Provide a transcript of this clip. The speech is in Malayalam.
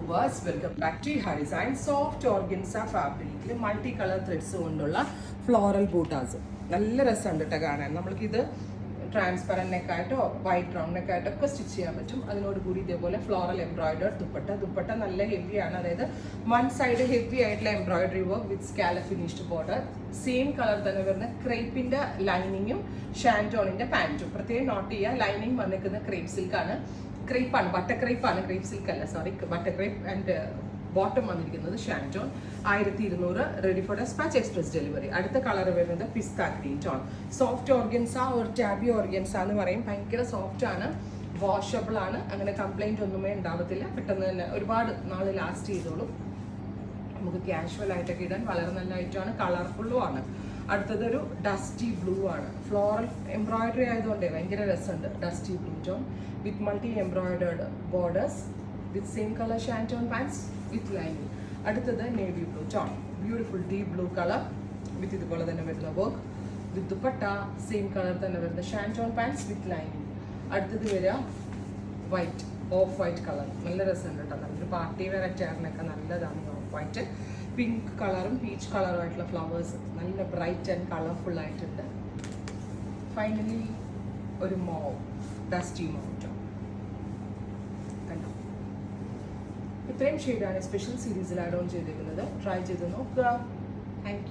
viewers, welcome back to Iha Design. Soft organza fabric multicolor threads കൊണ്ടുള്ള ഫ്ലോറൽ ബൂട്ടാസ് നല്ല രസമുണ്ട് കേട്ടോ കാണാൻ. നമ്മൾക്കിത് ട്രാൻസ്പെറൻറ്റ് നെക്കായിട്ടോ വൈറ്റ് റൗണ്ട് നെക്കായിട്ടോ ഒക്കെ സ്റ്റിച്ച് ചെയ്യാൻ പറ്റും. അതിനോട് കൂടി ഇതേപോലെ ഫ്ലോറൽ എംബ്രോയിഡർ ദുപ്പട്ട നല്ല ഹെവിയാണ്. അതായത് വൺ സൈഡ് ഹെവി ആയിട്ടുള്ള embroidery work with scallop finished border, same colour തന്നെ വരുന്ന ക്രേപ്പിന്റെ ലൈനിങ്ങും ഷാൻറ്റോണിന്റെ പാൻറ്റും. പ്രത്യേകം നോട്ട് ചെയ്യുക, ലൈനിങ് വന്നിരിക്കുന്ന ക്രേപ്പ് സിൽക്കാണ്. ക്രേപ്പാണ്, ബട്ടർ ക്രേപ്പാണ്, ക്രേപ്പ് സിൽക്ക് അല്ല, sorry, butter crepe. And bottom വന്നിരിക്കുന്നത് shantoon. 1200 ready for despatch, express delivery. അടുത്ത കളർ വരുന്നത് pista green tone. Soft organza ഒരു ടാബി ഓർഗൻസ എന്ന് പറയും. ഭയങ്കര സോഫ്റ്റ് ആണ്, വാഷബിൾ ആണ്, അങ്ങനെ കംപ്ലൈൻറ്റ് ഒന്നുമേ ഉണ്ടാവത്തില്ല. പെട്ടെന്ന് തന്നെ ഒരുപാട് നാൾ ലാസ്റ്റ് ചെയ്തോളും. നമുക്ക് ക്യാഷ്വൽ ആയിട്ടൊക്കെ ഇടാൻ വളരെ നല്ല ഐറ്റമാണ്, കളർഫുള്ളും ആണ്. അടുത്തതൊരു ഡസ്റ്റി ബ്ലൂ ആണ്. ഫ്ലോറൽ എംബ്രോയിഡറി ആയതുകൊണ്ട് ഭയങ്കര രസമുണ്ട്. Dusty blue tone with multi embroidered borders with same colour shantoon pants with lining. അടുത്തത് navy blue tone, beautiful deep blue colour with ഇതുപോലെ തന്നെ വരുന്ന work with dupatta, same colour തന്നെ വരുന്ന ഷാൻറ്റോൺ പാൻസ് വിത്ത് ലൈനിങ്. അടുത്തത് വരിക വൈറ്റ്, ഓഫ് വൈറ്റ് കളർ. നല്ല രസമുണ്ട് കേട്ടോ, നല്ലൊരു പാർട്ടി വെയർ അറ്റാറിനൊക്കെ നല്ലതാണ് ഓഫ് വൈറ്റ്. പിങ്ക് കളറും പീച്ച് കളറും ആയിട്ടുള്ള ഫ്ലവേഴ്സ് നല്ല ബ്രൈറ്റ് ആൻഡ് കളർഫുൾ ആയിട്ടുണ്ട്. ഫൈനലി ഒരു മോവ്, ഡസ്റ്റി മോവ് ടോൺ. കണ്ടോ, ഇത്രയും ഷെയ്ഡാണ് സ്പെഷ്യൽ സീരീസിൽ ആഡ് ഓൺ ചെയ്തിരിക്കുന്നത്. ട്രൈ ചെയ്ത് നോക്കുക. Thank you.